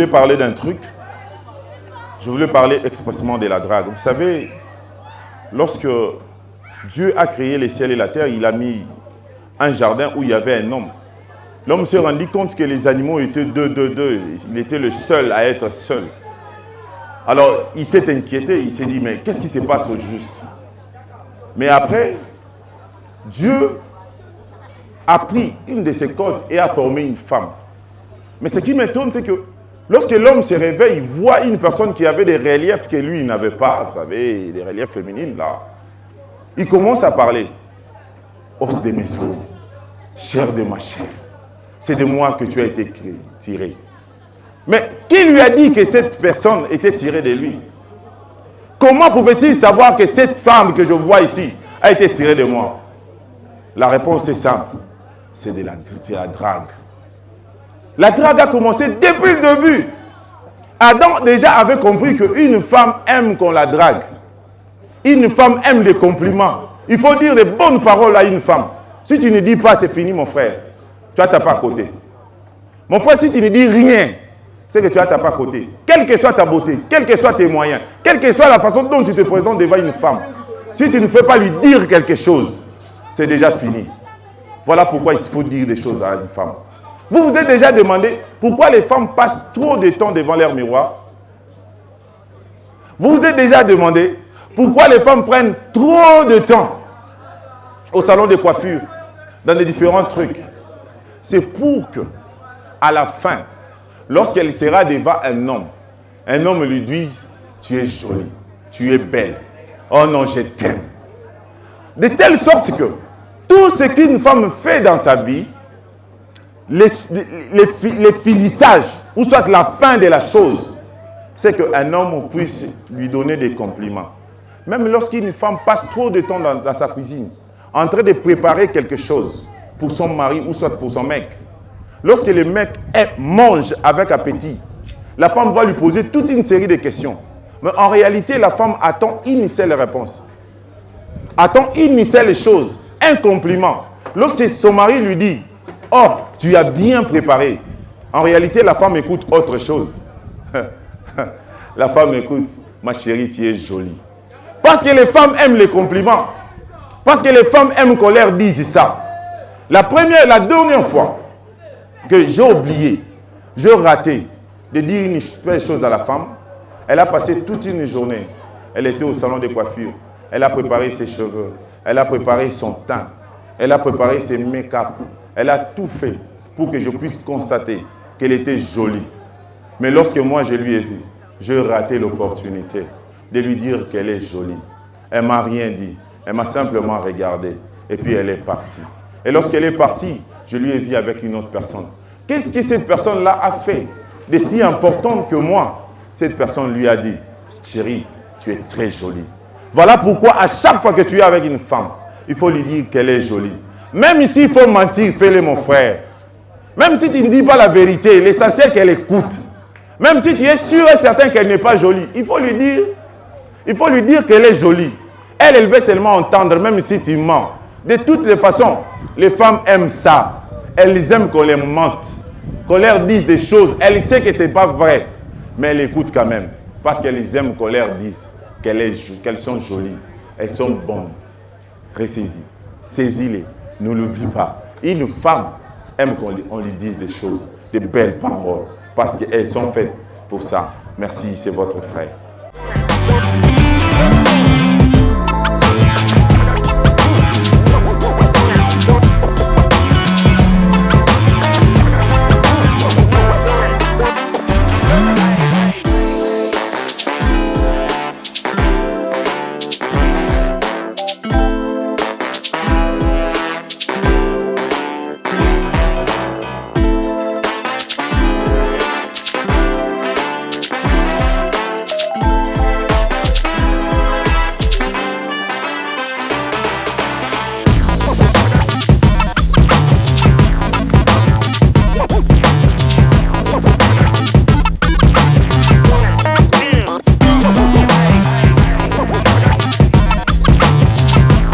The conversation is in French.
voulais parler d'un truc. Je voulais parler expressément de la drague. Vous savez, lorsque Dieu a créé les ciels et la terre, il a mis un jardin où il y avait un homme. L'homme s'est rendu compte que les animaux étaient deux. Il était le seul à être seul. Alors, il s'est inquiété. Il s'est dit, mais qu'est-ce qui se passe au juste? Mais après, Dieu a pris une de ses côtes et a formé une femme. Mais ce qui m'étonne, c'est que lorsque l'homme se réveille, il voit une personne qui avait des reliefs que lui, il n'avait pas. Vous savez, des reliefs féminines, là. Il commence à parler. Os de mes os, chair de ma chair. C'est de moi que tu as été tiré. Mais qui lui a dit que cette personne était tirée de lui? Comment pouvait-il savoir que cette femme que je vois ici a été tirée de moi? La réponse est simple. C'est la drague. La drague a commencé depuis le début. Adam déjà avait compris qu'une femme aime qu'on la drague. Une femme aime les compliments. Il faut dire des bonnes paroles à une femme. Si tu ne dis pas, c'est fini, mon frère. Tu as tapé à côté. Mon frère, si tu ne dis rien, c'est que tu as tapé à côté. Quelle que soit ta beauté, quels que soient tes moyens, quelle que soit la façon dont tu te présentes devant une femme, si tu ne fais pas lui dire quelque chose, c'est déjà fini. Voilà pourquoi il faut dire des choses à une femme. Vous vous êtes déjà demandé pourquoi les femmes passent trop de temps devant leur miroir? Vous vous êtes déjà demandé pourquoi les femmes prennent trop de temps au salon de coiffure, dans les différents trucs? C'est pour que, à la fin, lorsqu'elle sera devant un homme lui dise, tu es jolie, tu es belle, oh non, je t'aime. De telle sorte que tout ce qu'une femme fait dans sa vie, les finissages, ou soit la fin de la chose, c'est qu'un homme puisse lui donner des compliments. Même lorsqu'une femme passe trop de temps dans sa cuisine, en train de préparer quelque chose pour son mari ou soit pour son mec, lorsque le mec mange avec appétit, la femme va lui poser toute une série de questions. Mais en réalité, la femme attend une seule réponse. Attend une seule chose, un compliment. Lorsque son mari lui dit, oh, tu as bien préparé. En réalité, la femme écoute autre chose. La femme écoute, ma chérie, tu es jolie. Parce que les femmes aiment les compliments. Parce que les femmes aiment qu'on leur dise ça. La dernière fois que j'ai oublié, j'ai raté de dire une belle chose à la femme, elle a passé toute une journée. Elle était au salon de coiffure. Elle a préparé ses cheveux. Elle a préparé son teint. Elle a préparé ses make-up. Elle a tout fait pour que je puisse constater qu'elle était jolie. Mais lorsque moi je lui ai vu, j'ai raté l'opportunité de lui dire qu'elle est jolie. Elle ne m'a rien dit. Elle m'a simplement regardé. Et puis elle est partie. Et lorsqu'elle est partie, je lui ai vu avec une autre personne. Qu'est-ce que cette personne-là a fait de si important que moi? Cette personne lui a dit, chérie, tu es très jolie. Voilà pourquoi à chaque fois que tu es avec une femme, il faut lui dire qu'elle est jolie. Même s'il faut mentir, fais-le mon frère. Même si tu ne dis pas la vérité, l'essentiel qu'elle écoute. Même si tu es sûr et certain qu'elle n'est pas jolie, il faut lui dire qu'elle est jolie. Elle veut seulement entendre, même si tu mens. De toutes les façons, les femmes aiment ça. Elles aiment qu'on les mente, qu'on leur dise des choses. Elles savent que ce n'est pas vrai, mais elles écoutent quand même. Parce qu'elles aiment qu'on leur dise qu'elles sont jolies, elles sont bonnes. Ressaisis, saisis-les, ne l'oublie pas. Une femme aime qu'on lui dise des choses, des belles paroles, parce qu'elles sont faites pour ça. Merci, c'est votre frère.